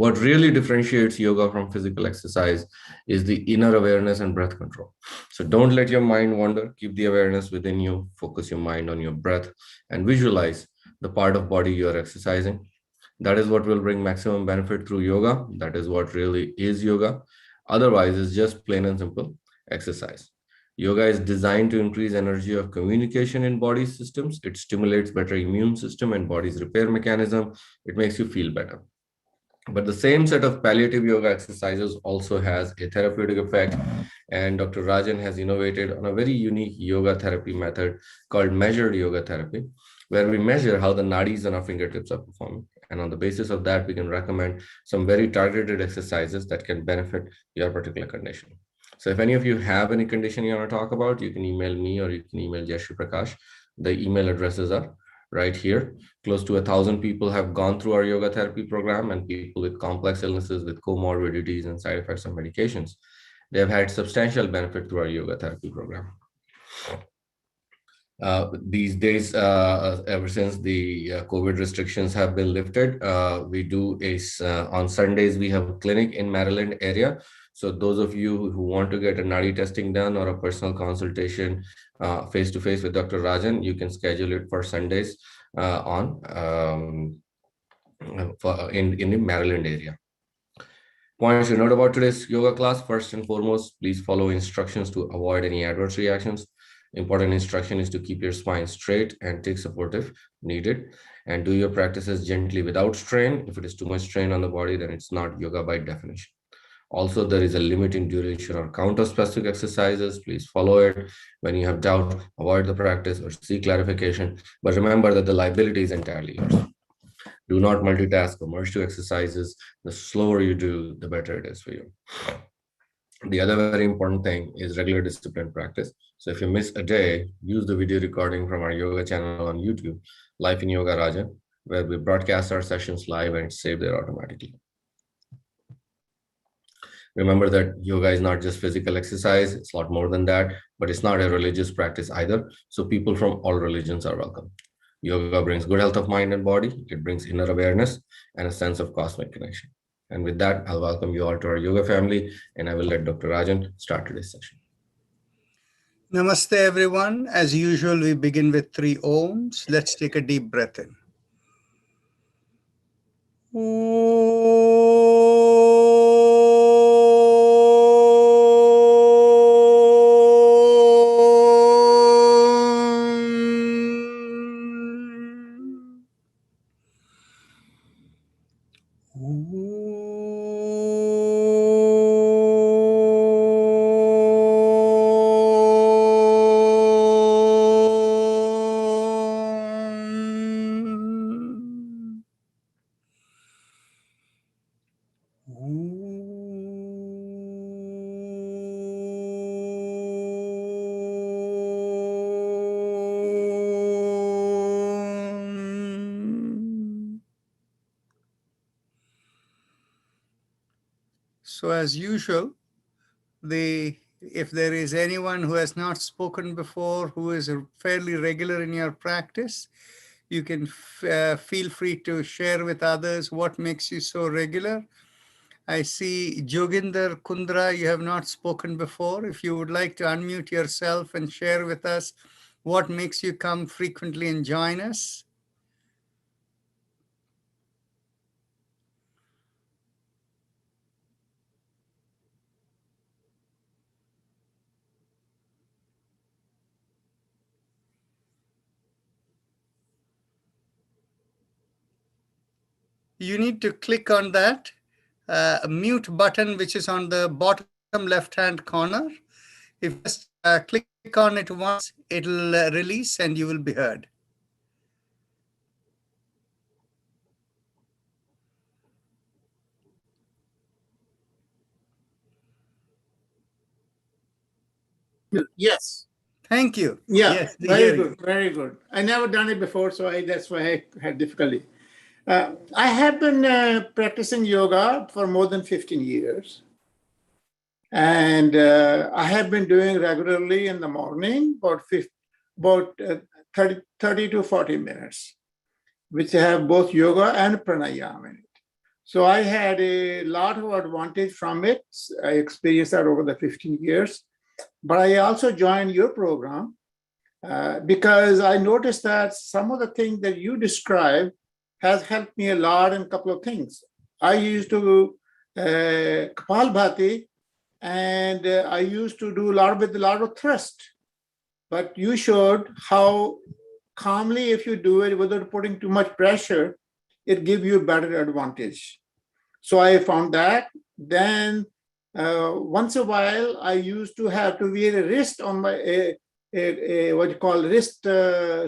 What really differentiates yoga from physical exercise is the inner awareness and breath control. So don't let your mind wander. Keep the awareness within you. Focus your mind on your breath and visualize the part of body you are exercising. That is what will bring maximum benefit through yoga. That is what really is yoga. Otherwise, it's just plain and simple exercise. Yoga is designed to increase energy of communication in body systems. It stimulates better immune system and body's repair mechanism. It makes you feel better. But the same set of palliative yoga exercises also has a therapeutic effect. And Dr. Rajan has innovated on a very unique yoga therapy method called measured yoga therapy, where we measure how the nadis on our fingertips are performing. And on the basis of that, we can recommend some very targeted exercises that can benefit your particular condition. So if any of you have any condition you want to talk about, you can email me or you can email Jayashree Prakash. The email addresses are right here. Close to 1,000 people have gone through our yoga therapy program, and people with complex illnesses, with comorbidities and side effects of medications, they have had substantial benefit through our yoga therapy program. These days, ever since the COVID restrictions have been lifted, we do on Sundays, we have a clinic in Maryland area. So those of you who want to get a nadi testing done or a personal consultation face-to-face with Dr. Rajan, you can schedule it for Sundays in the Maryland area. Points to note about today's yoga class: first and foremost, please follow instructions to avoid any adverse reactions. Important instruction is to keep your spine straight and take support if needed, and do your practices gently without strain. If it is too much strain on the body, then it's not yoga by definition. Also, there is a limit in duration or count of specific exercises. Please follow it. When you have doubt, avoid the practice or seek clarification. But remember that the liability is entirely yours. Do not multitask or merge two exercises. The slower you do, the better it is for you. The other very important thing is regular disciplined practice. So if you miss a day, use the video recording from our yoga channel on YouTube, Life in Yoga Rajan, where we broadcast our sessions live and save there automatically. Remember that yoga is not just physical exercise, it's a lot more than that, but it's not a religious practice either. So people from all religions are welcome. Yoga brings good health of mind and body. It brings inner awareness and a sense of cosmic connection. And with that, I'll welcome you all to our yoga family, and I will let Dr. Rajan start today's session. Namaste, everyone. As usual, we begin with 3 Oms. Let's take a deep breath in. So as usual, if there is anyone who has not spoken before, who is fairly regular in your practice, you can feel free to share with others what makes you so regular. I see Joginder Kundra, you have not spoken before. If you would like to unmute yourself and share with us what makes you come frequently and join us. You need to click on that mute button, which is on the bottom left-hand corner. If you just click on it once, it'll release and you will be heard. Yes. Thank you. Yeah, yes, very good, very good. I never done it before, so that's why I had difficulty. I have been practicing yoga for more than 15 years. And I have been doing regularly in the morning, about 30 to 40 minutes, which have both yoga and pranayama in it. So I had a lot of advantage from it. I experienced that over the 15 years. But I also joined your program because I noticed that some of the things that you described has helped me a lot in a couple of things. I used to Kapalbhati, and I used to do a lot of thrust. But you showed how calmly, if you do it without putting too much pressure, it gives you a better advantage. So I found that. Then once a while, I used to have to wear a wrist on my what you call wrist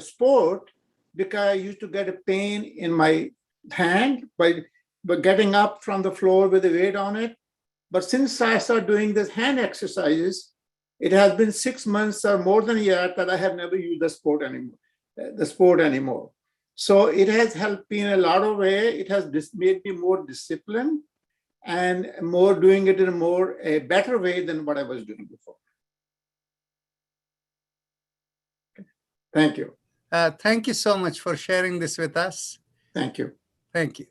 sport, because I used to get a pain in my hand by getting up from the floor with a weight on it. But since I started doing this hand exercises, it has been 6 months or more than a year that I have never used the sport anymore. So it has helped me in a lot of ways. It has made me more disciplined and more doing it in a better way than what I was doing before. Okay. Thank you. Thank you so much for sharing this with us. Thank you. Thank you.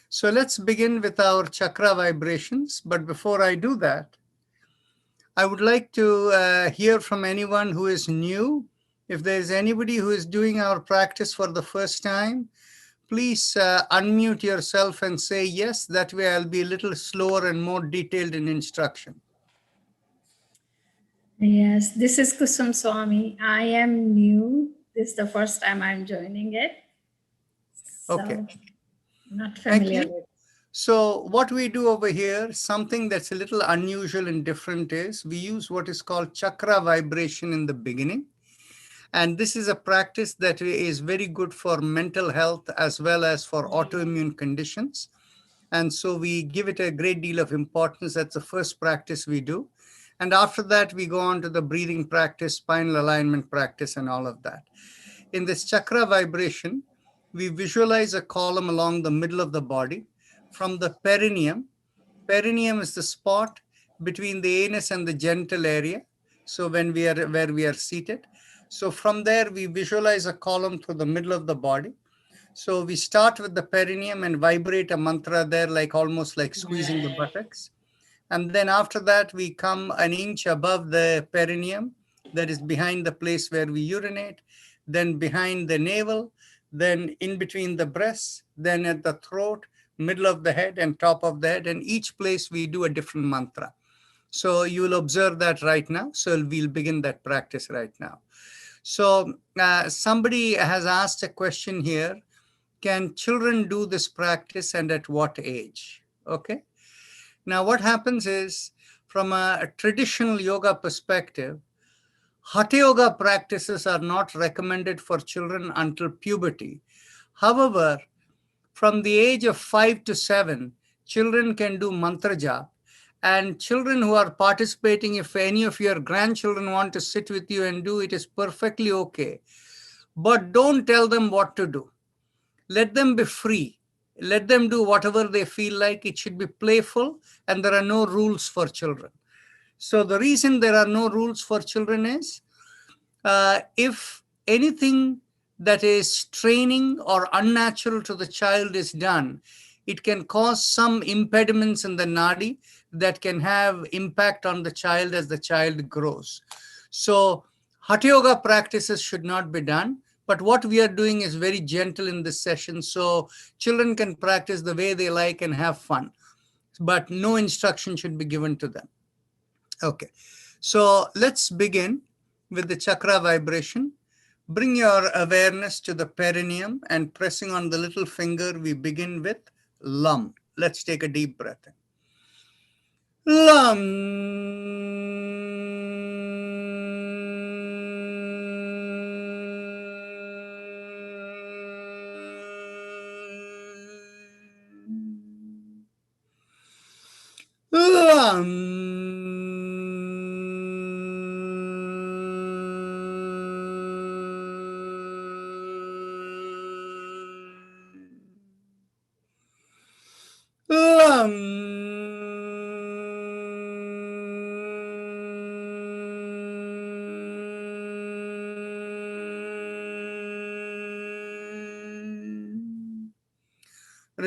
So let's begin with our chakra vibrations. But before I do that, I would like to hear from anyone who is new. If there's anybody who is doing our practice for the first time, please unmute yourself and say yes. That way I'll be a little slower and more detailed in instruction. Yes, this is Kusum Swami. I am new. This is the first time I'm joining it. So Okay. not Thank familiar you. with. So what we do over here, something that's a little unusual and different, is we use what is called chakra vibration in the beginning. And this is a practice that is very good for mental health as well as for autoimmune conditions. And so we give it a great deal of importance. That's the first practice we do. And after that, we go on to the breathing practice, spinal alignment practice, and all of that. In this chakra vibration, we visualize a column along the middle of the body from the perineum. Perineum is the spot between the anus and the genital area. So when we are where we are seated. So from there, we visualize a column through the middle of the body. So we start with the perineum and vibrate a mantra there, like almost like squeezing the buttocks. And then after that, we come an inch above the perineum, that is behind the place where we urinate, then behind the navel, then in between the breasts, then at the throat, middle of the head and top of the head. And each place we do a different mantra. So you will observe that right now. So we'll begin that practice right now. So somebody has asked a question here. Can children do this practice and at what age? Okay. Now, what happens is, from a traditional yoga perspective, Hatha yoga practices are not recommended for children until puberty. However, from the age of 5 to 7, children can do mantra jap. And children who are participating, if any of your grandchildren want to sit with you and do it, is perfectly okay. But don't tell them what to do. Let them be free. Let them do whatever they feel like. It should be playful, and there are no rules for children. So the reason there are no rules for children is, if anything that is straining or unnatural to the child is done, it can cause some impediments in the nadi that can have impact on the child as the child grows. So Hatha yoga practices should not be done. But what we are doing is very gentle in this session, so children can practice the way they like and have fun. But no instruction should be given to them. Okay, so let's begin with the chakra vibration. Bring your awareness to the perineum and pressing on the little finger, we begin with Lam. Let's take a deep breath in. Lam.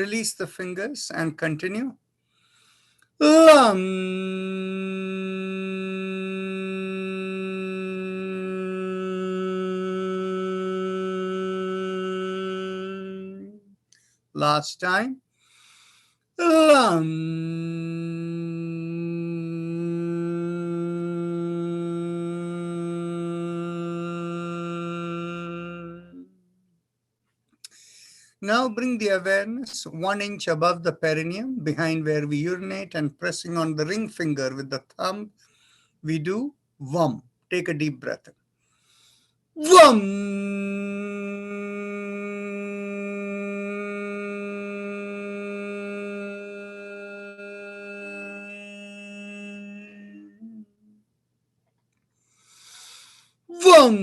Release the fingers and continue. Lam. Last time. Now bring the awareness 1 inch above the perineum, behind where we urinate, and pressing on the ring finger with the thumb, we do Vam. Take a deep breath in. Vam. Vam.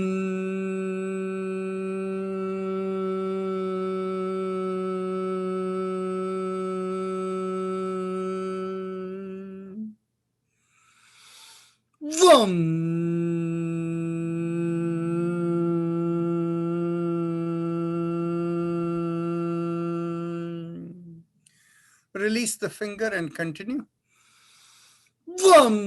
Vam. Release the finger and continue. Vam.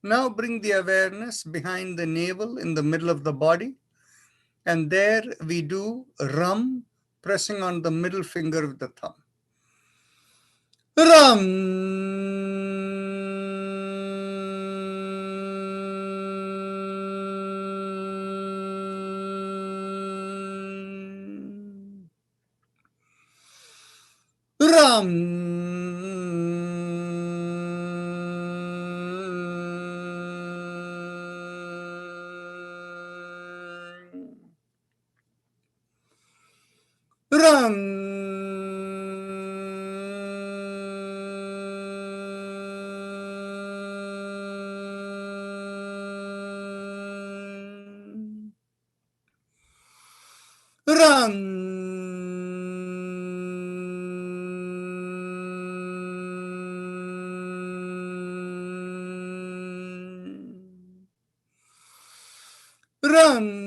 Now bring the awareness behind the navel in the middle of the body. And there we do Ram, pressing on the middle finger of the thumb. Ram. Ram. Ram. Ram.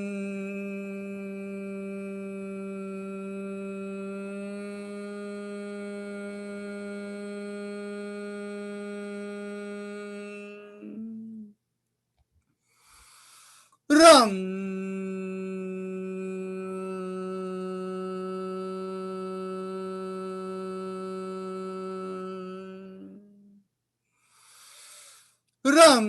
Ram. Ram.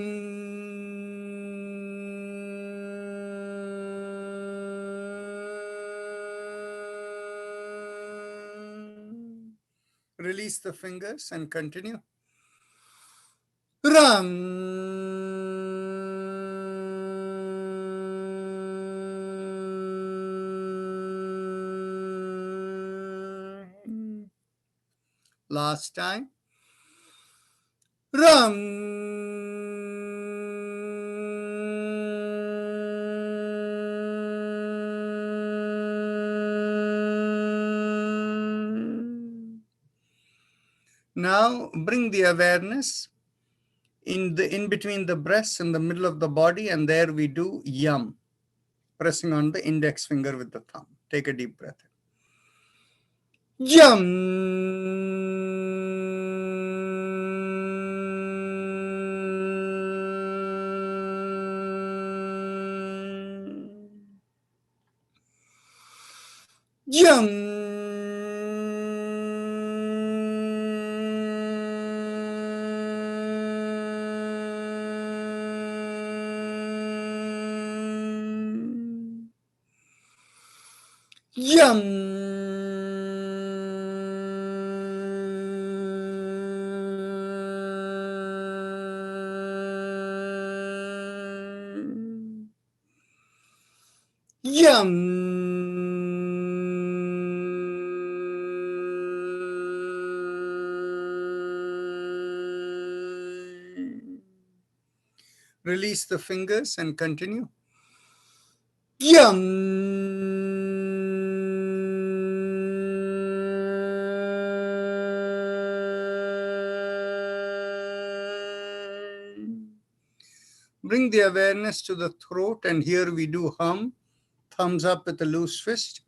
Release the fingers and continue. Ram. Last time. Ram. Now bring the awareness in between the breasts and the middle of the body, and there we do Yam, pressing on the index finger with the thumb. Take a deep breath. Yam. Yam. Yum. Yum. Release the fingers and continue. Yum. Bring the awareness to the throat, and here we do hum, thumbs up with a loose fist.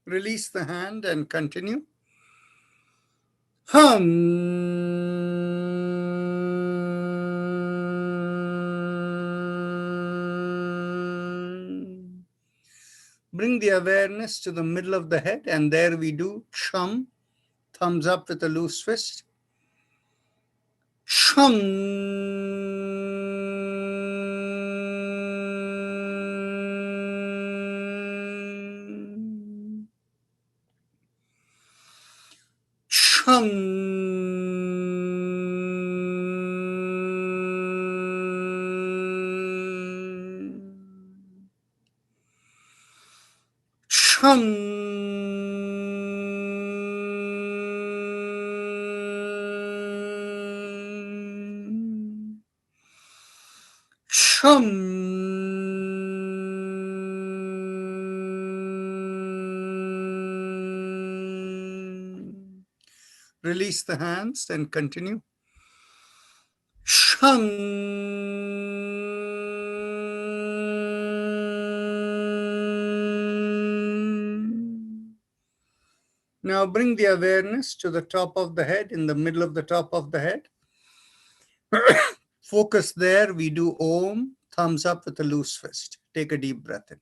Release the hand and continue. Bring the awareness to the middle of the head, and there we do shum, thumbs up with a loose fist. Shum. Release the hands and continue. Now bring the awareness to the top of the head, in the middle of the top of the head. Focus there. We do Om, thumbs up with a loose fist. Take a deep breath in.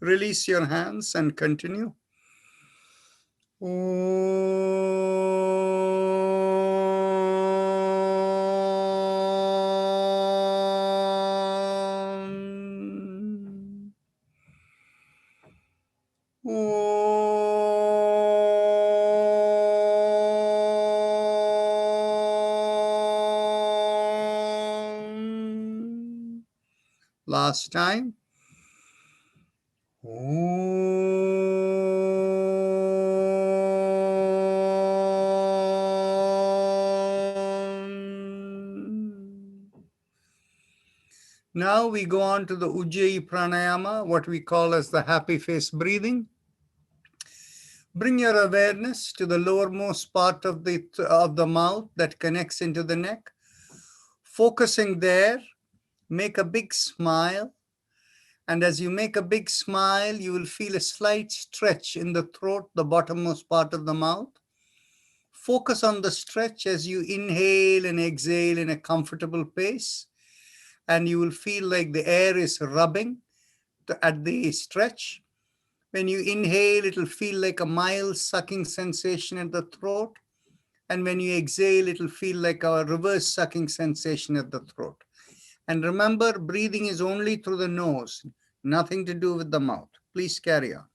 Release your hands and continue. Last time. Now we go on to the Ujjayi Pranayama, what we call as the happy face breathing. Bring your awareness to the lowermost part of the mouth that connects into the neck. Focusing there, make a big smile. And as you make a big smile, you will feel a slight stretch in the throat, the bottommost part of the mouth. Focus on the stretch as you inhale and exhale in a comfortable pace. And you will feel like the air is rubbing at the stretch. When you inhale, it will feel like a mild sucking sensation at the throat. And when you exhale, it will feel like a reverse sucking sensation at the throat. And remember, breathing is only through the nose, nothing to do with the mouth. Please carry on.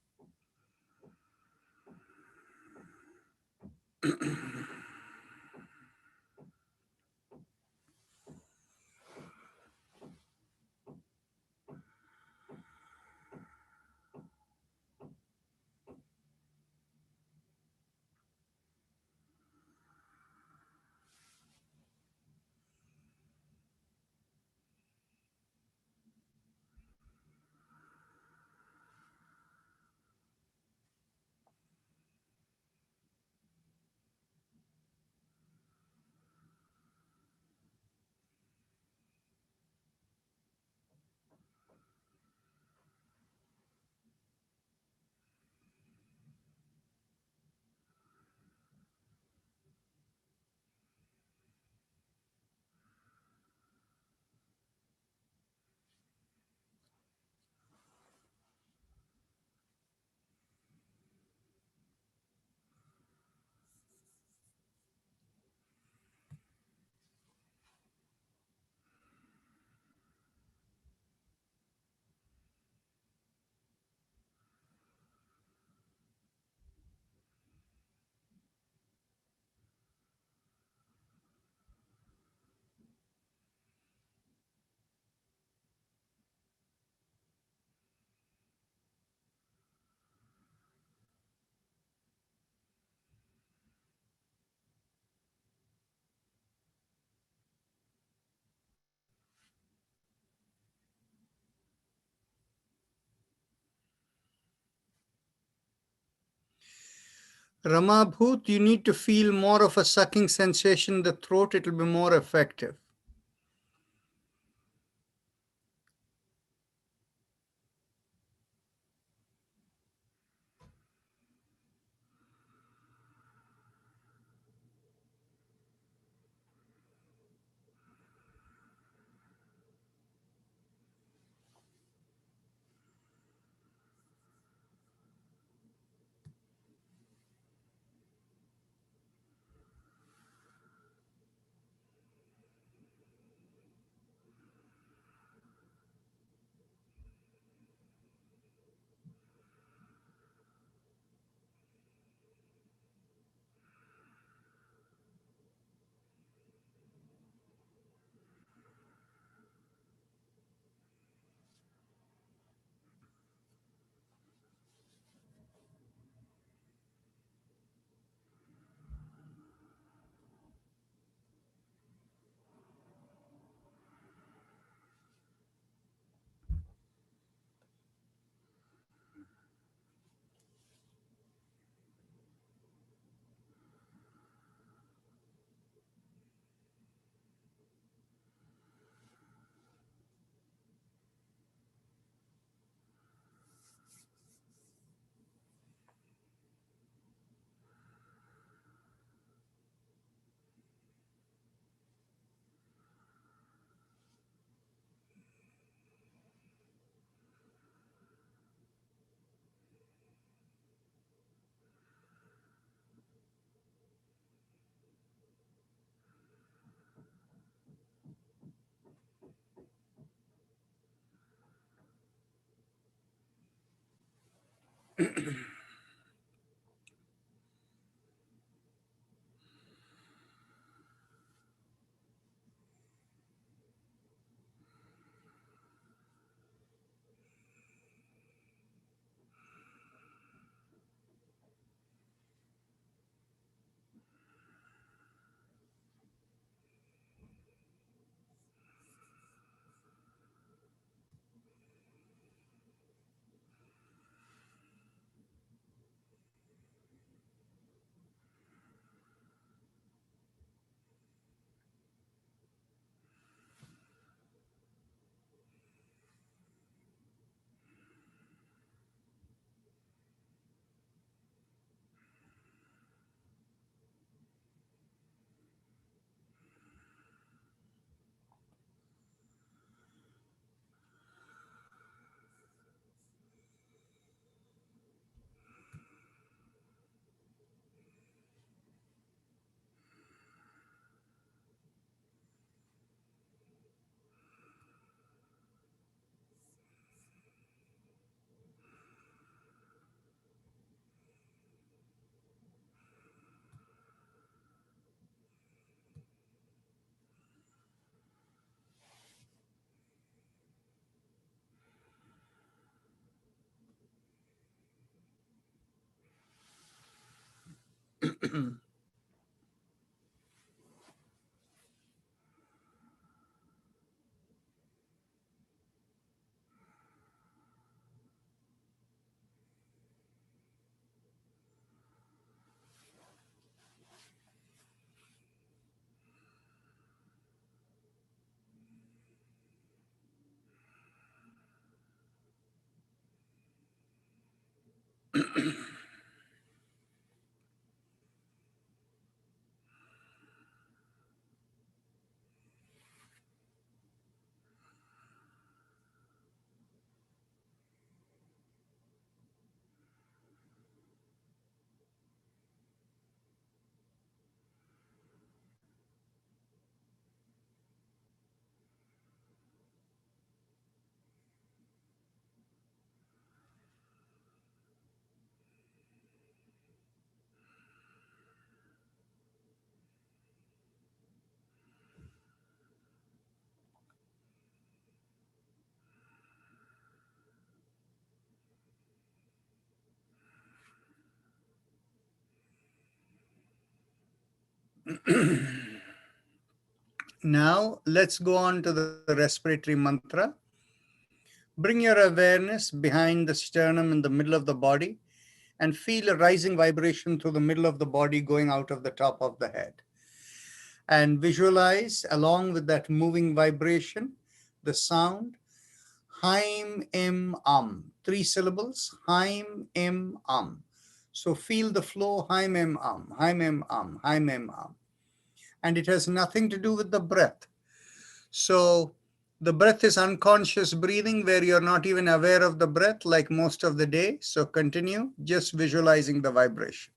Ramabhut, you need to feel more of a sucking sensation in the throat. It will be more effective. Now, let's go on to the respiratory mantra. Bring your awareness behind the sternum in the middle of the body and feel a rising vibration through the middle of the body going out of the top of the head. And visualize, along with that moving vibration, the sound Haim Im 3 syllables, Haim Im So feel the flow, Haim Im Haim Im Haim Im And it has nothing to do with the breath. So the breath is unconscious breathing where you're not even aware of the breath like most of the day. So continue just visualizing the vibration.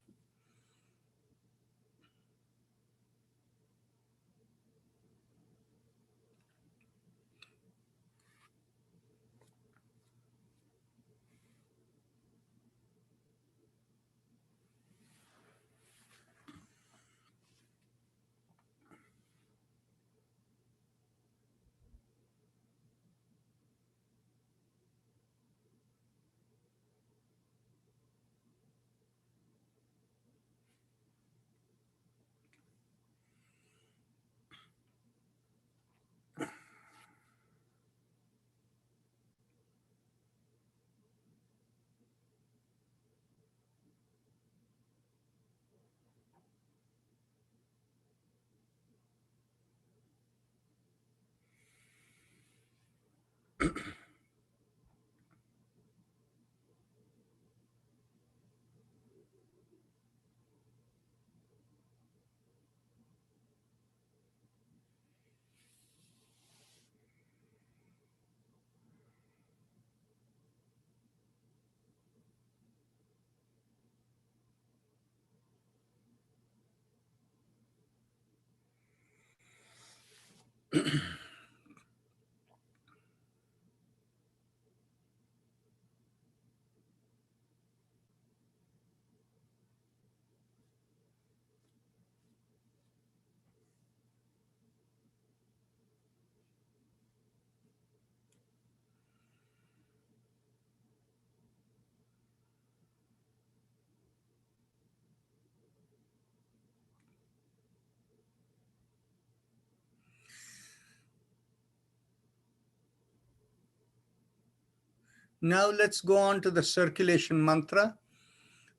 Now let's go on to the circulation mantra.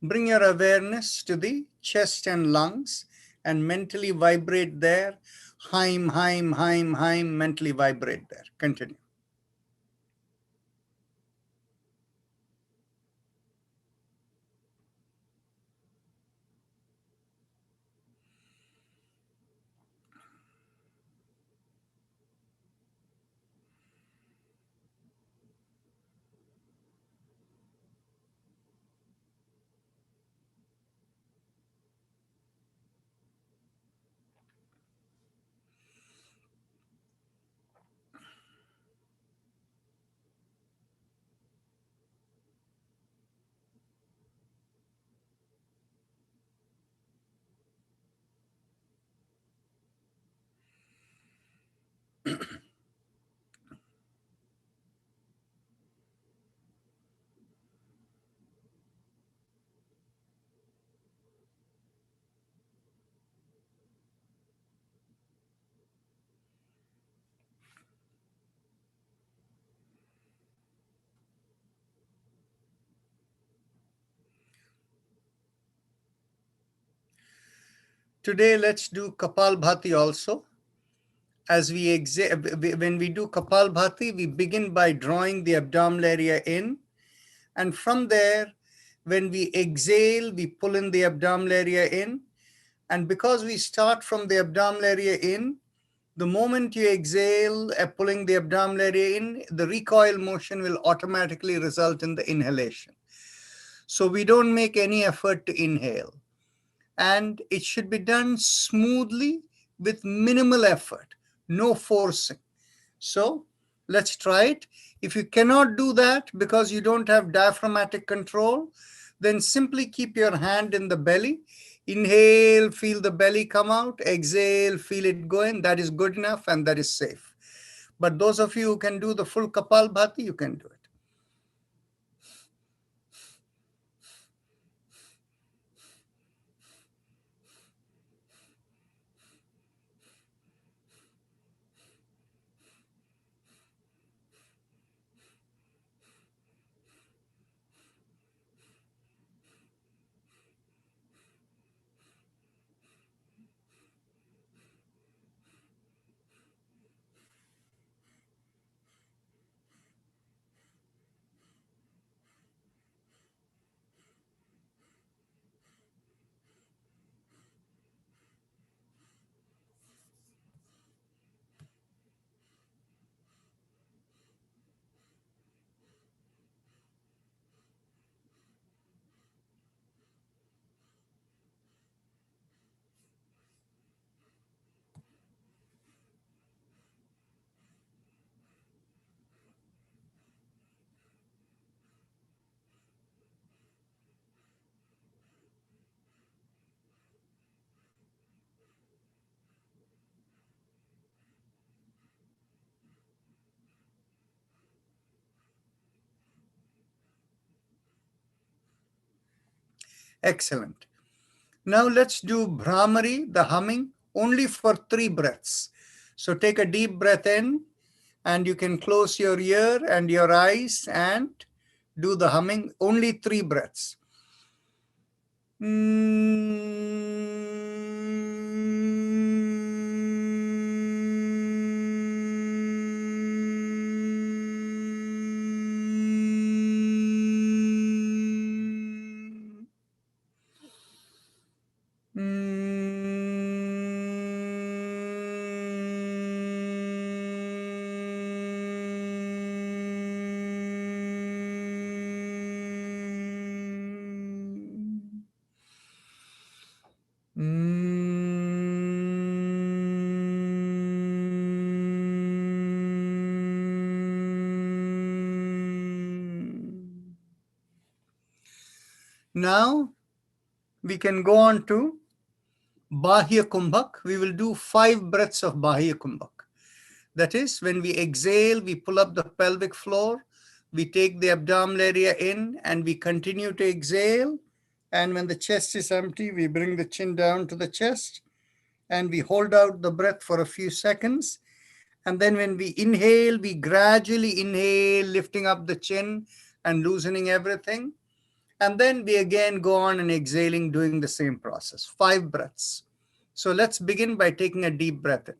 Bring your awareness to the chest and lungs and mentally vibrate there. Haim, haim, haim, haim, mentally vibrate there. Continue. Today, let's do Kapalbhati also. As we when we do Kapalbhati, we begin by drawing the abdominal area in. And from there, when we exhale, we pull in the abdominal area in. And because we start from the abdominal area in, the moment you exhale, pulling the abdominal area in, the recoil motion will automatically result in the inhalation. So we don't make any effort to inhale. And it should be done smoothly with minimal effort, no forcing. So let's try it. If you cannot do that because you don't have diaphragmatic control, then simply keep your hand in the belly. Inhale, feel the belly come out. Exhale, feel it go in. That is good enough and that is safe. But those of you who can do the full Kapalbhati, you can do it. Excellent. Now let's do Brahmari, the humming, only for 3 breaths. So take a deep breath in, and you can close your ear and your eyes and do the humming, only 3 breaths. Now we can go on to Bahia Kumbhak. We will do 5 breaths of Bahia Kumbhak. That is, when we exhale, we pull up the pelvic floor, we take the abdominal area in, and we continue to exhale. And when the chest is empty, we bring the chin down to the chest, and we hold out the breath for a few seconds. And then when we inhale, we gradually inhale, lifting up the chin and loosening everything. And then we again go on and exhaling, doing the same process, 5 breaths. So let's begin by taking a deep breath in.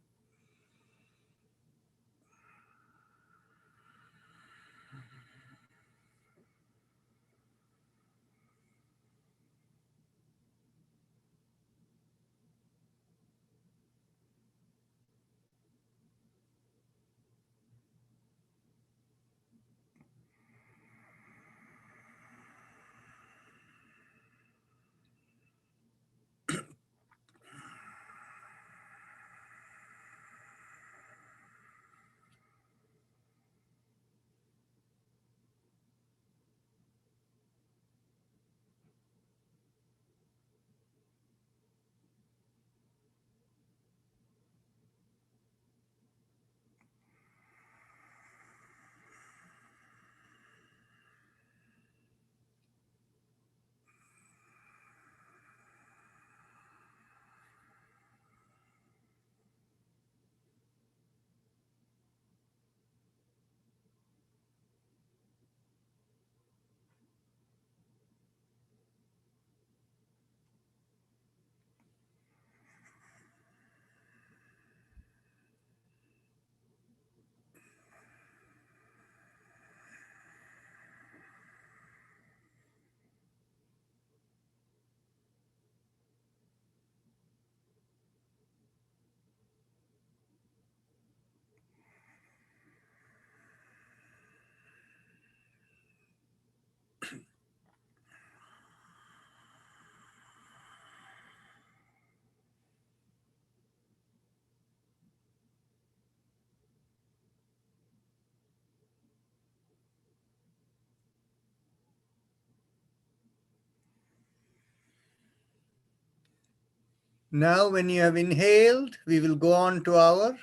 Now, when you have inhaled, we will go on to our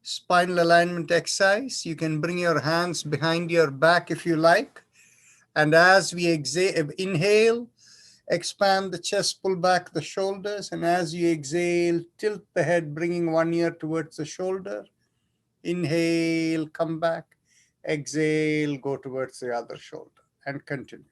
spinal alignment exercise. You can bring your hands behind your back if you like. And as we inhale, expand the chest, pull back the shoulders. And as you exhale, tilt the head, bringing one ear towards the shoulder. Inhale, come back. Exhale, go towards the other shoulder. And continue.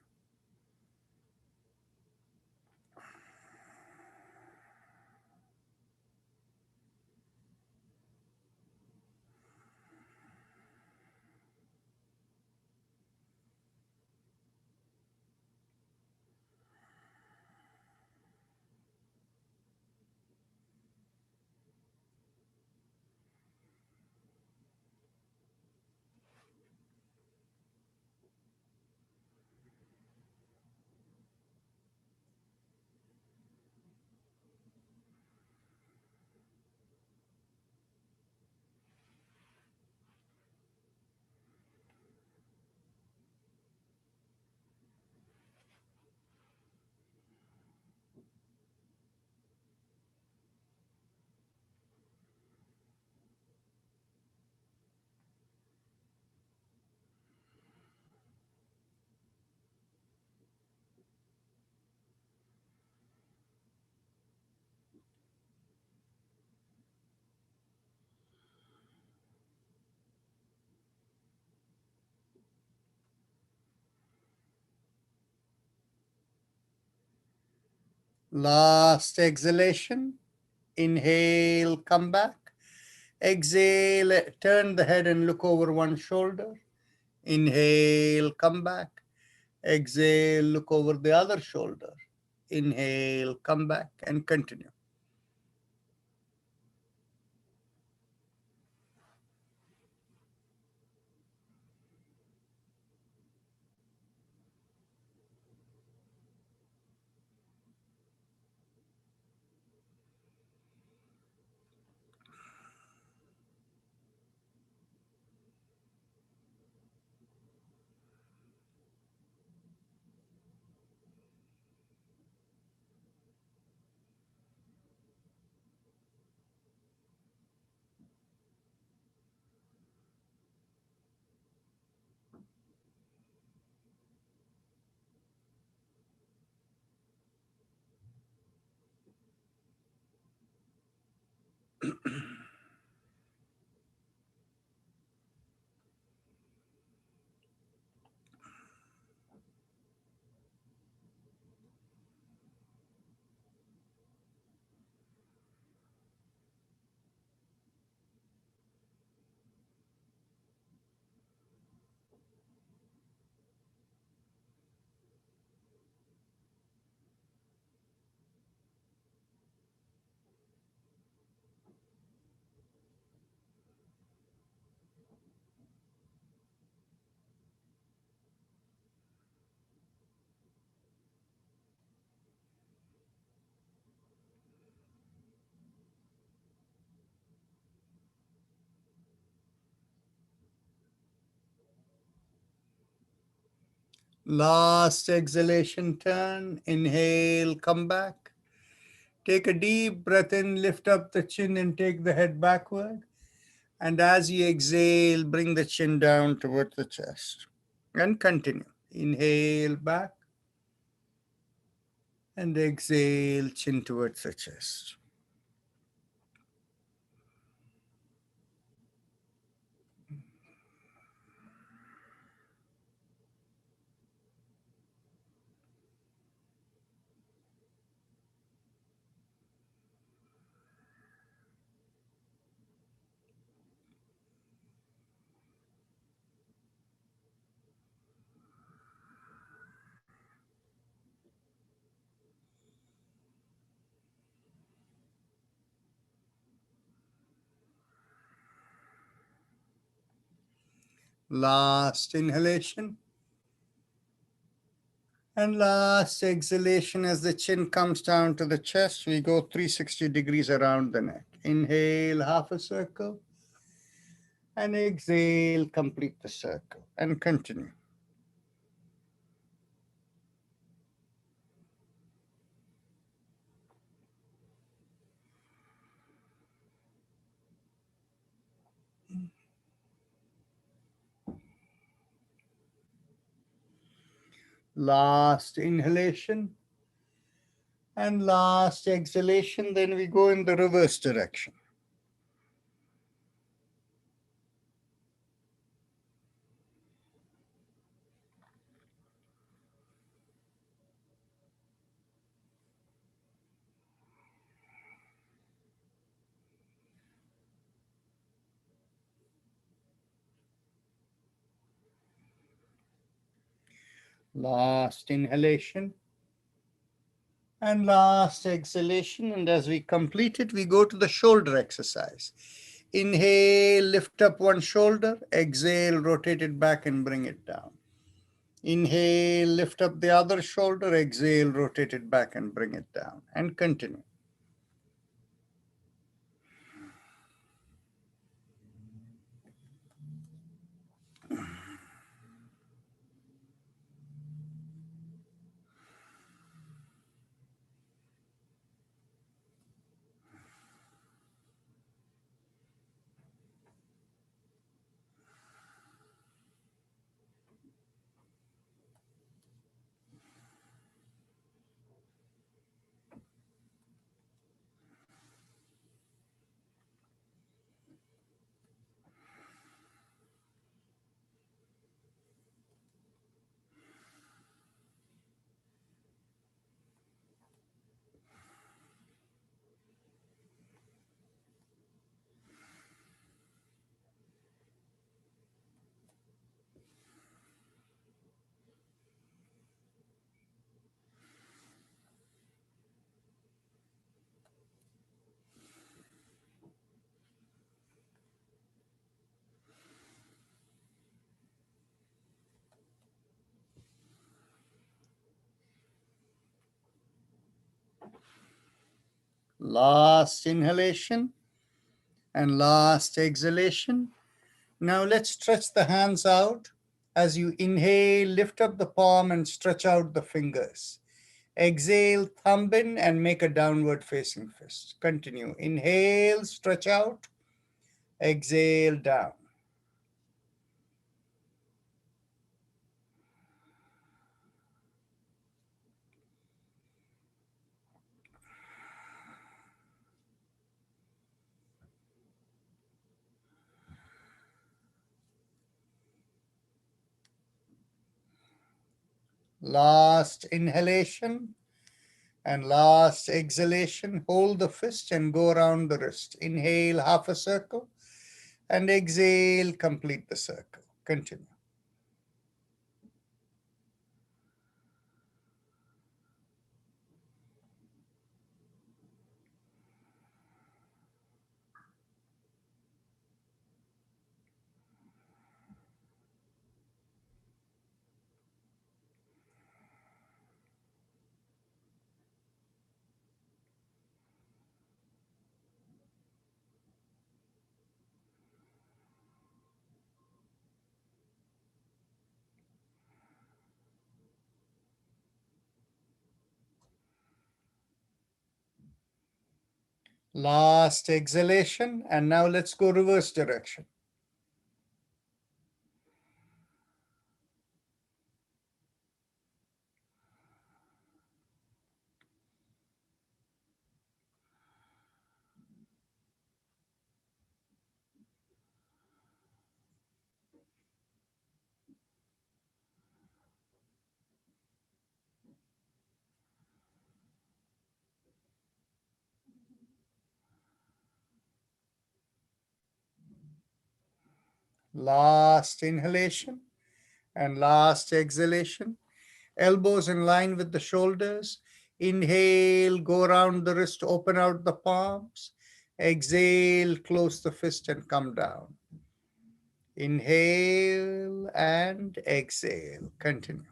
Last exhalation. Inhale, come back. Exhale, turn the head and look over one shoulder. Inhale, come back. Exhale, look over the other shoulder. Inhale, come back, and continue. Last exhalation, turn. Inhale, come back. Take a deep breath in, lift up the chin and take the head backward. And as you exhale, bring the chin down towards the chest. And continue. Inhale back. And exhale, chin towards the chest. Last inhalation. And last exhalation, as the chin comes down to the chest, we go 360 degrees around the neck. Inhale, half a circle. And exhale, complete the circle. And continue. Last inhalation and last exhalation. Then we go in the reverse direction. Last inhalation and last exhalation. And as we complete it, we go to the shoulder exercise. Inhale, lift up one shoulder. Exhale, rotate it back and bring it down. Inhale, lift up the other shoulder. Exhale, rotate it back and bring it down. And continue. Last inhalation and last exhalation. Now let's stretch the hands out. As you inhale, lift up the palm and stretch out the fingers. Exhale, thumb in and make a downward facing fist. Continue. Inhale, stretch out. Exhale, down. Last inhalation and last exhalation. Hold the fist and go around the wrist. Inhale, half a circle, and exhale, complete the circle. Continue. Last exhalation, and now let's go reverse direction. Last inhalation and last exhalation. Elbows in line with the shoulders. Inhale, go around the wrist, open out the palms. Exhale, close the fist and come down. Inhale and exhale. Continue.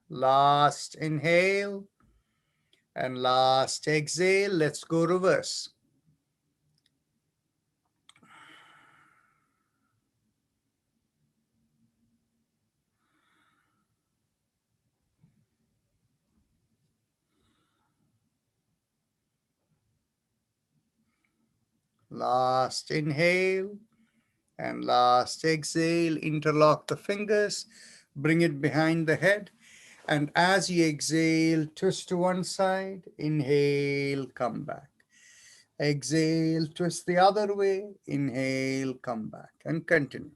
Last inhale and last exhale. Let's go reverse. Last inhale and last exhale. Interlock the fingers, bring it behind the head. And as you exhale, twist to one side. Inhale, come back. Exhale, twist the other way. Inhale, come back. And continue.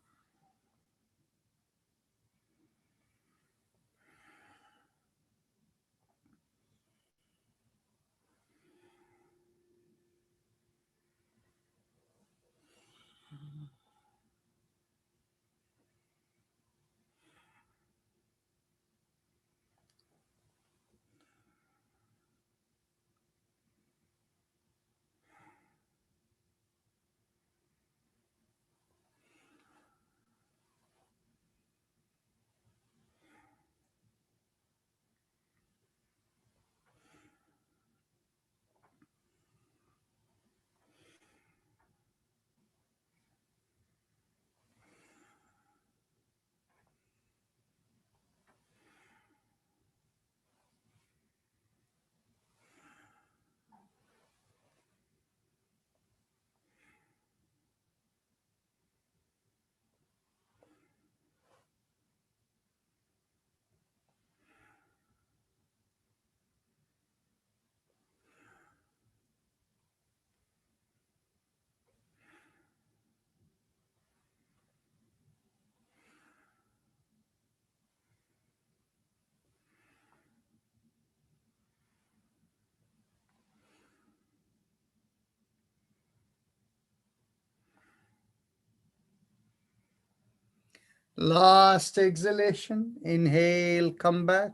Last exhalation. Inhale, come back.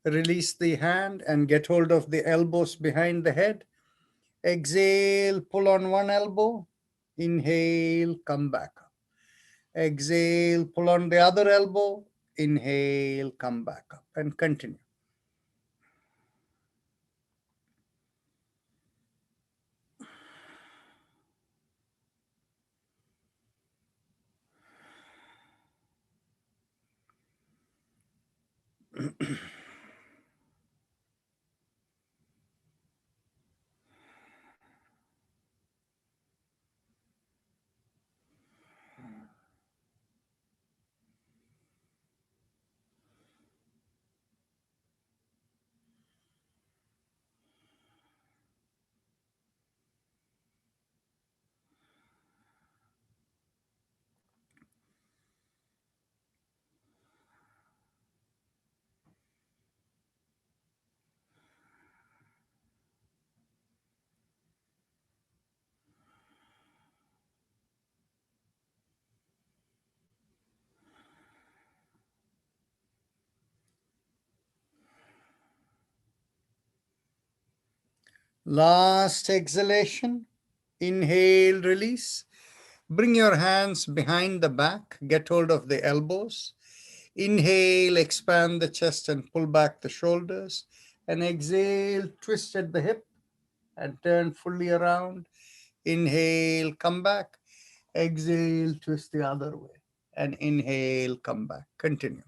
Release the hand and get hold of the elbows behind the head. Exhale, pull on one elbow. Inhale, come back up. Exhale, pull on the other elbow. Inhale, come back up. And continue. Last exhalation. Inhale, release. Bring your hands behind the back. Get hold of the elbows. Inhale, expand the chest and pull back the shoulders. And exhale, twist at the hip and turn fully around. Inhale, come back. Exhale, twist the other way. And inhale, come back. Continue.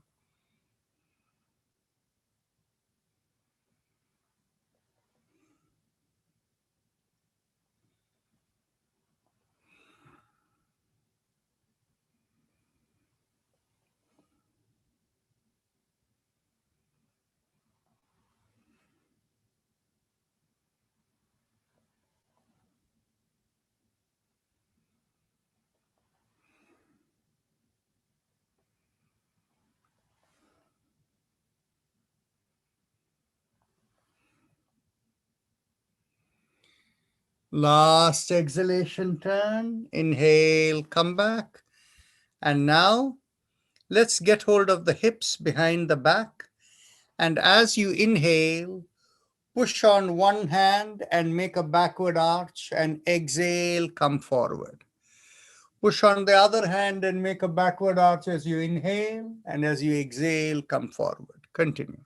Last exhalation turn. Inhale, come back. And now let's get hold of the hips behind the back. And as you inhale, push on one hand and make a backward arch, and exhale, come forward. Push on the other hand and make a backward arch as you inhale, and as you exhale, come forward. Continue.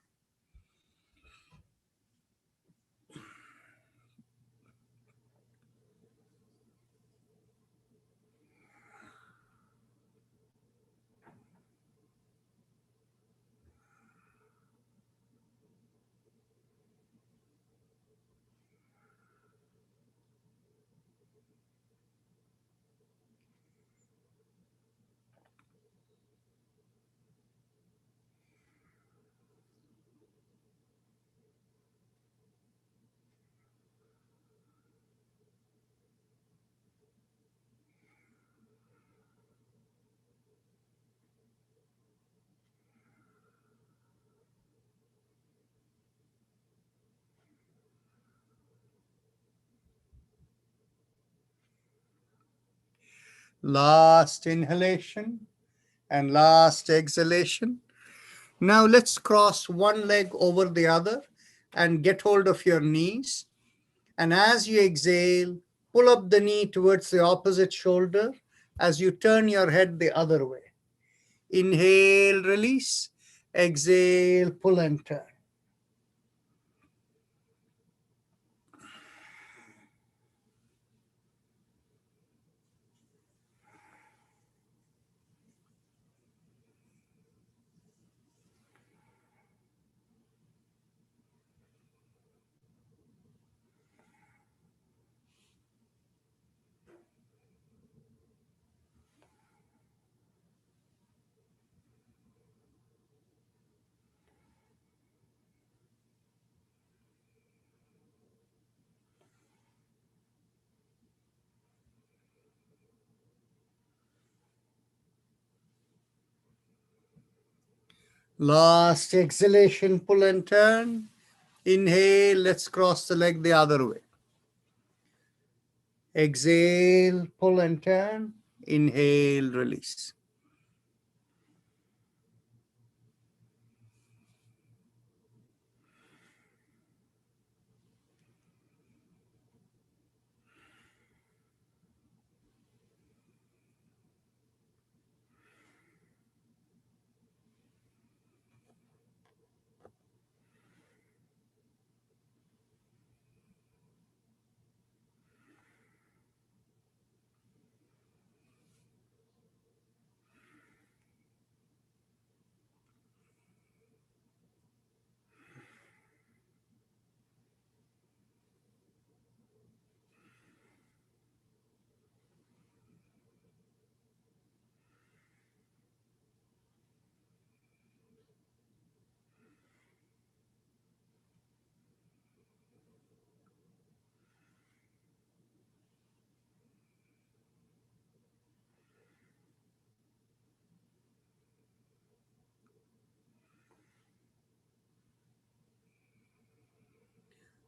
Last inhalation and last exhalation. Now let's cross one leg over the other and get hold of your knees. And as you exhale, pull up the knee towards the opposite shoulder as you turn your head the other way. Inhale, release. Exhale, pull and turn. Last exhalation, pull and turn. Inhale, let's cross the leg the other way. Exhale, pull and turn. Inhale, release.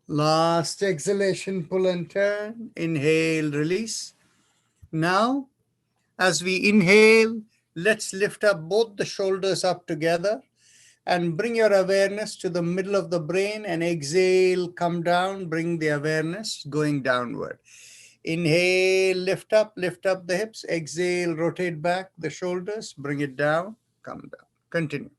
Last exhalation, pull and turn. Inhale, release. Now, as we inhale, let's lift up both the shoulders up together and bring your awareness to the middle of the brain, and exhale, come down, bring the awareness going downward. Inhale, lift up the hips. Exhale, rotate back the shoulders, bring it down, come down. Continue.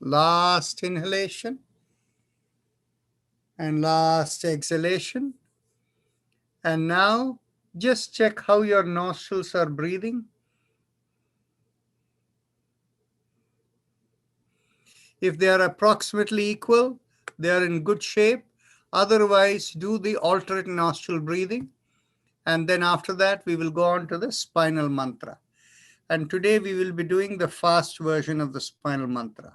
Last inhalation and last exhalation. And now just check how your nostrils are breathing. If they are approximately equal, they are in good shape. Otherwise, do the alternate nostril breathing. And then after that, we will go on to the spinal mantra. And today we will be doing the fast version of the spinal mantra.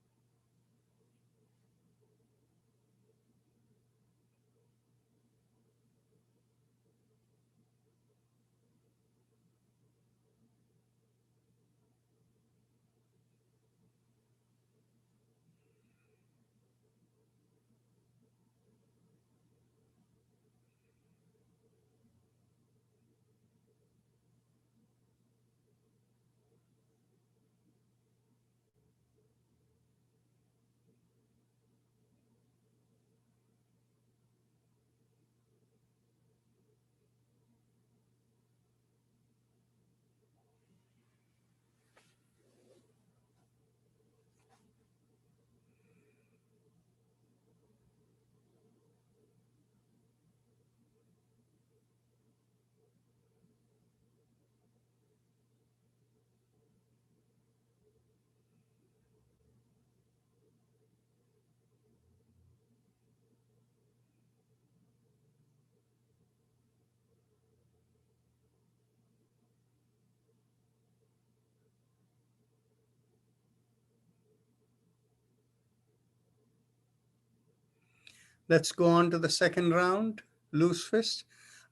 Let's go on to the second round, loose fist.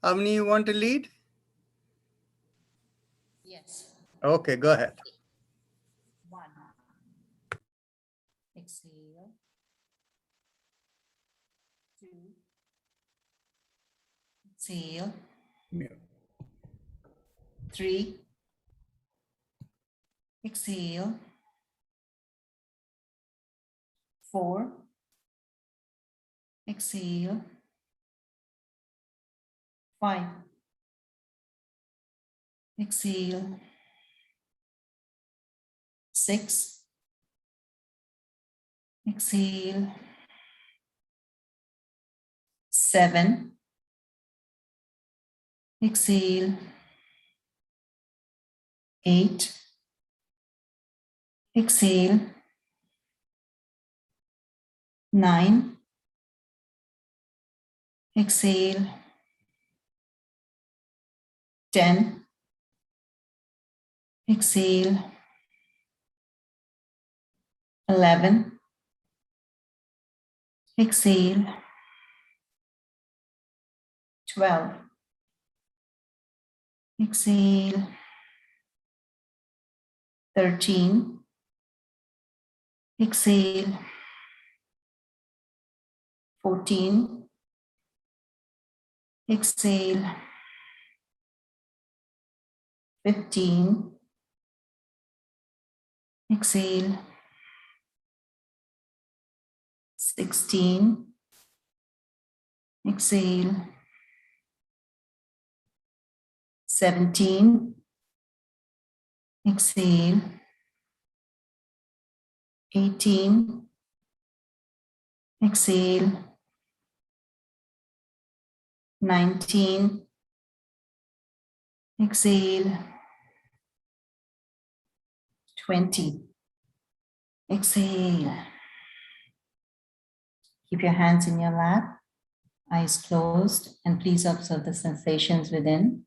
Avni, you want to lead? Yes. Okay, go ahead. 1. Exhale. 2. Exhale. 3. Exhale. 4. Exhale. 5. Exhale. 6. Exhale. 7. Exhale. 8. Exhale. 9. Exhale. 10. Exhale. 11. Exhale. 12. Exhale. 13. Exhale. 14. Exhale. 15. Exhale. 16. Exhale. 17. Exhale. 18. Exhale. 19. Exhale. 20. Exhale. Keep your hands in your lap, eyes closed, and please observe the sensations within.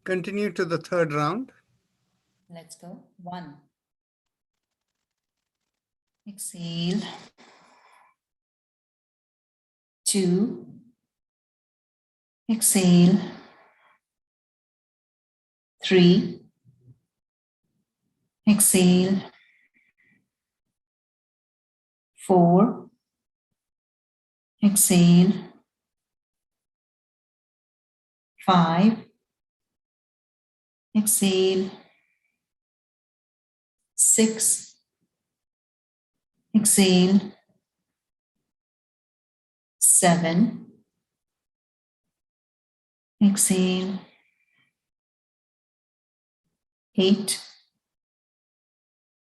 Continue to the third round. Let's go. 1. Exhale. 2. Exhale. 3. Exhale. 4. Exhale. 5. Exhale. 6. Exhale. 7. Exhale. 8.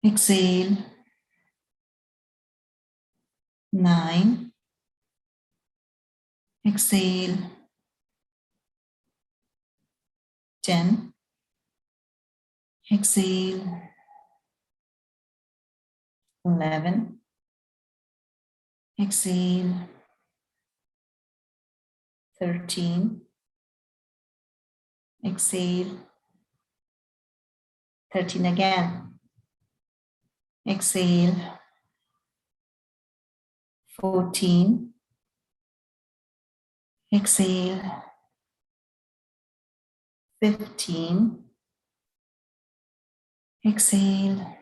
Exhale. 9. Exhale. 10. Exhale. 11. Exhale. 13. Exhale. 13 again. Exhale. 14. Exhale. 15. Exhale.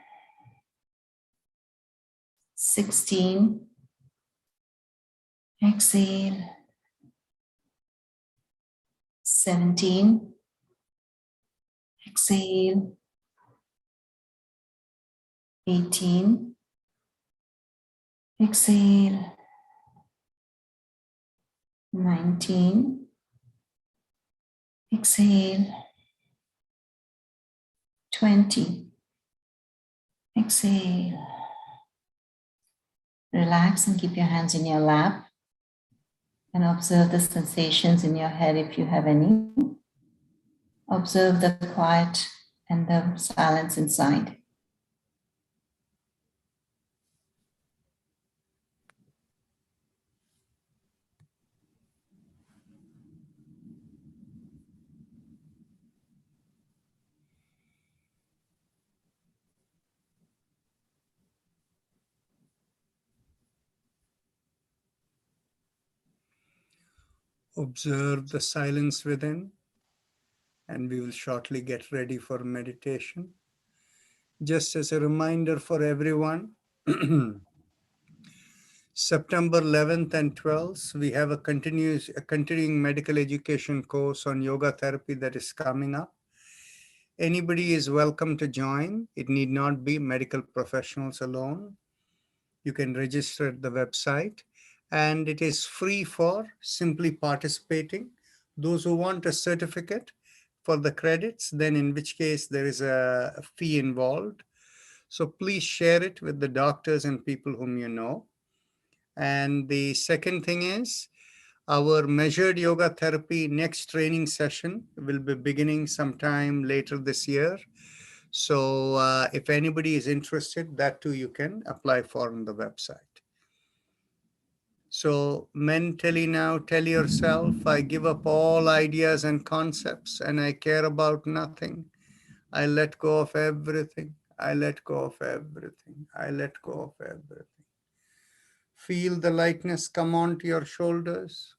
16. Exhale. 17. Exhale. 18. Exhale. 19. Exhale. 20. Exhale. Relax and keep your hands in your lap and observe the sensations in your head if you have any. Observe the quiet and the silence inside. Observe the silence within, and we will shortly get ready for meditation. Just as a reminder for everyone, September 11th and 12th, we have a continuing medical education course on yoga therapy that is coming up. Anybody is welcome to join. It need not be medical professionals alone. You can register at the website, and it is free for simply participating. Those who want a certificate for the credits, then in which case there is a fee involved. So please share it with the doctors and people whom you know. And the second thing is, our measured yoga therapy next training session will be beginning sometime later this year. So if anybody is interested, that too you can apply for on the website. So mentally now tell yourself, I give up all ideas and concepts and I care about nothing. I let go of everything. I let go of everything. I let go of everything. Feel the lightness come onto your shoulders.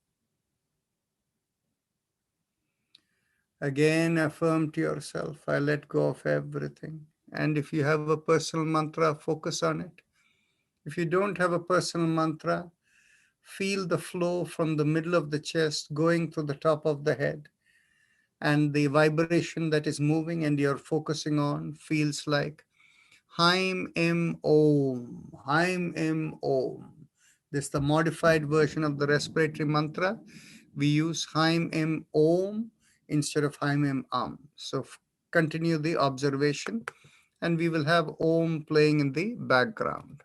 Again, affirm to yourself, I let go of everything. And if you have a personal mantra, focus on it. If you don't have a personal mantra, feel the flow from the middle of the chest going to the top of the head. And the vibration that is moving and you're focusing on feels like Haim Im Om, Haim Im Om. This is the modified version of the respiratory mantra. We use Haim Im Om instead of Haim Im Am. So continue the observation, and we will have Om playing in the background.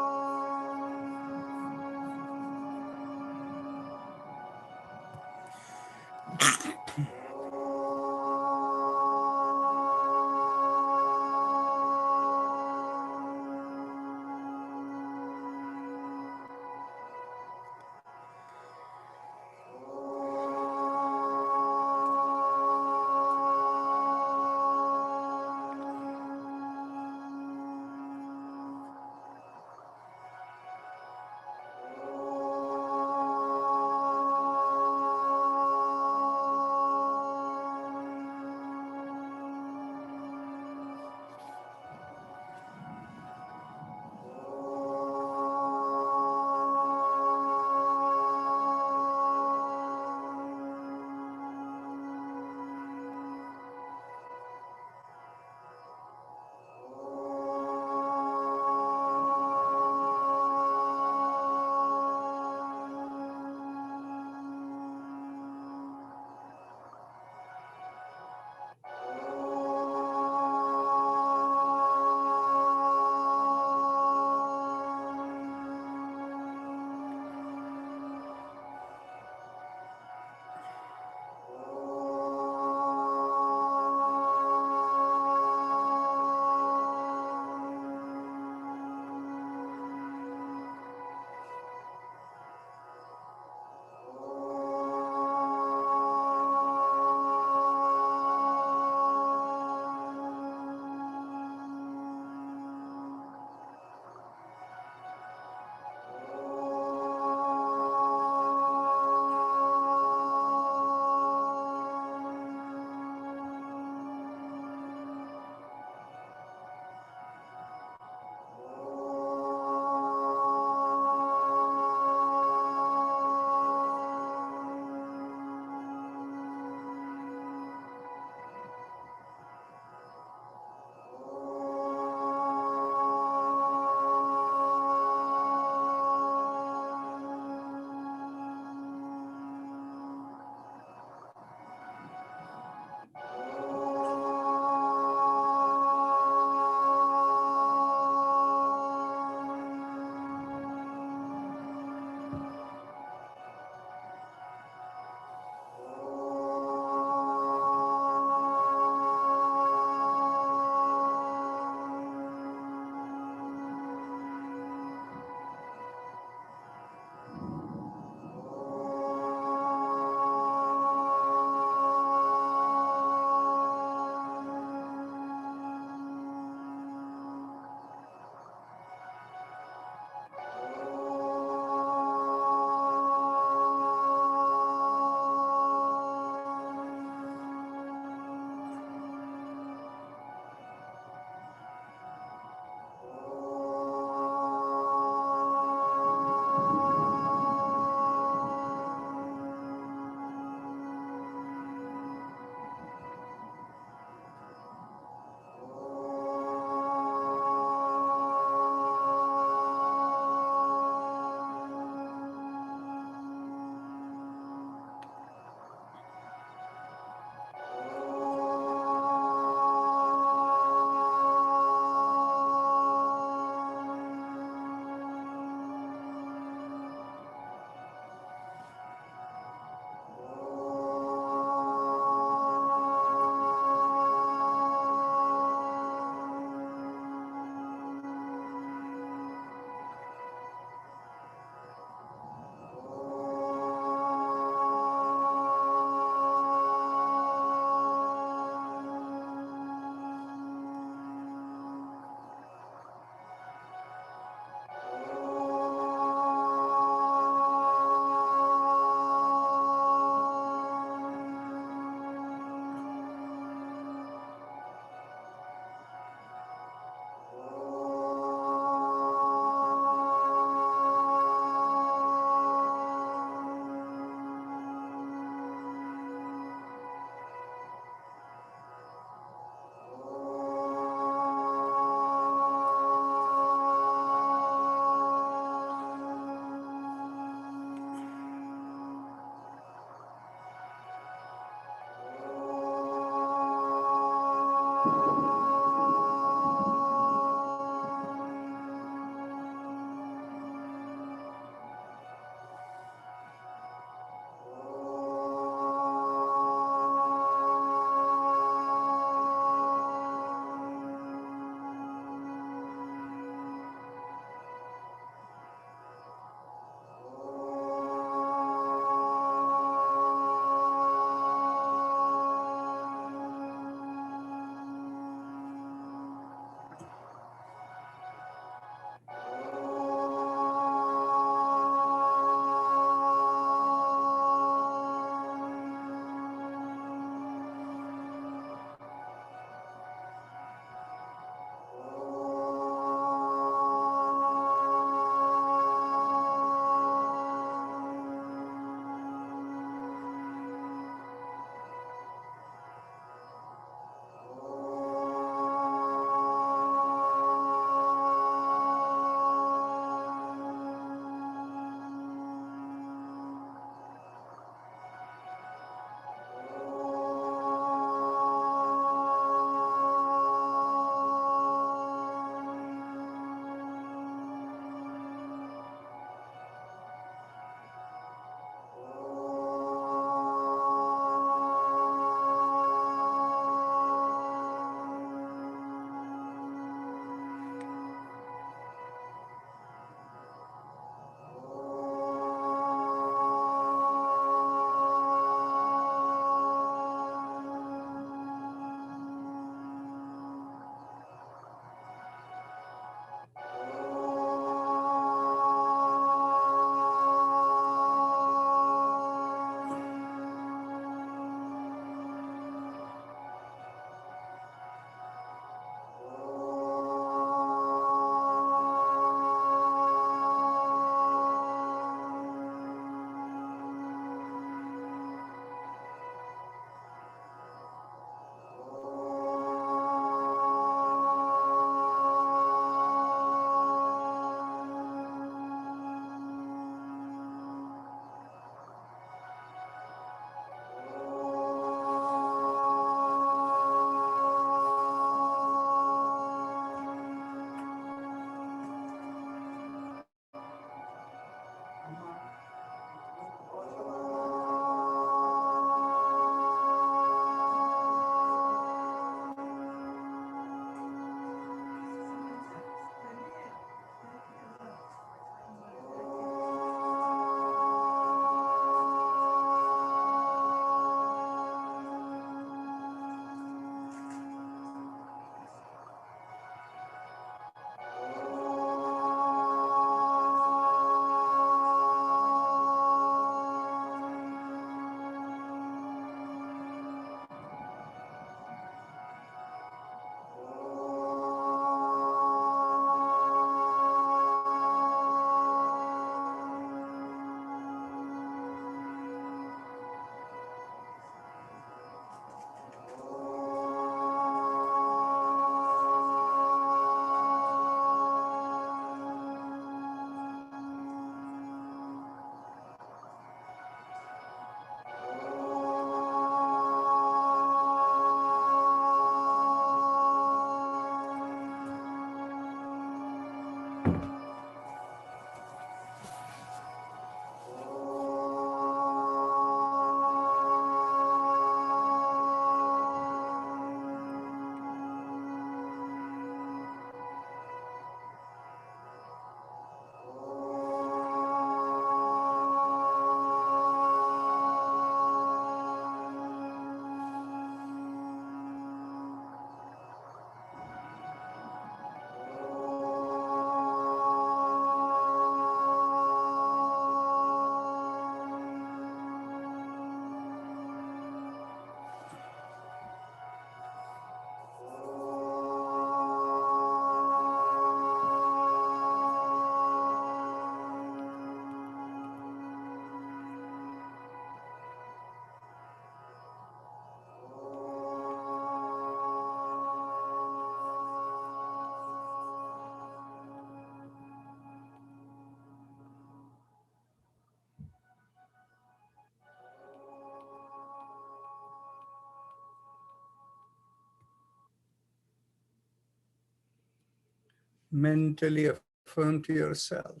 Mentally affirm to yourself,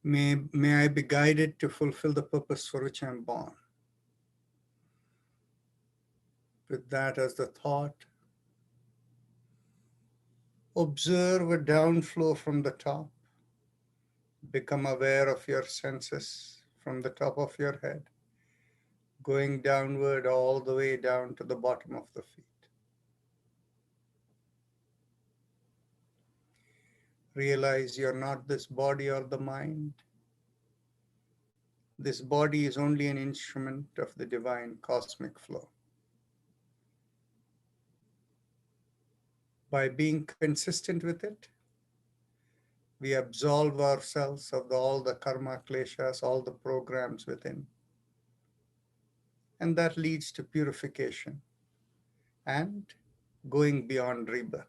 may I be guided to fulfill the purpose for which I am born. With that as the thought, observe a downflow from the top. Become aware of your senses from the top of your head, going downward all the way down to the bottom of the feet. Realize you're not this body or the mind. This body is only an instrument of the divine cosmic flow. By being consistent with it, we absolve ourselves of all the karma kleshas, all the programs within. And that leads to purification and going beyond rebirth.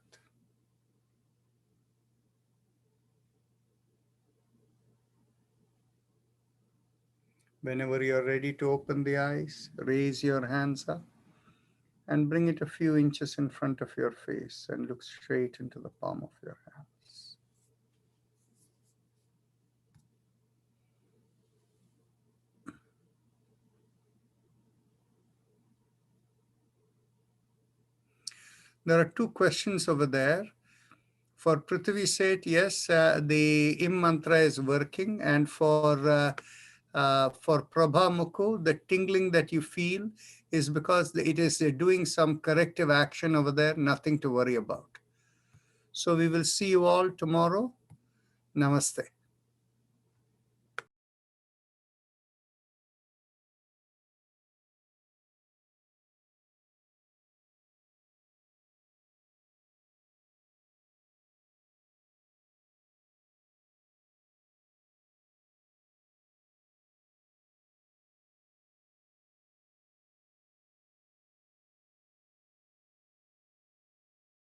Whenever you're ready to open the eyes, raise your hands up and bring it a few inches in front of your face and look straight into the palm of your hands. There are two questions over there. For Prithvi Seth, yes, the Im mantra is working, and for Prabha Mukhu, the tingling that you feel is because it is doing some corrective action over there, nothing to worry about. So we will see you all tomorrow. Namaste.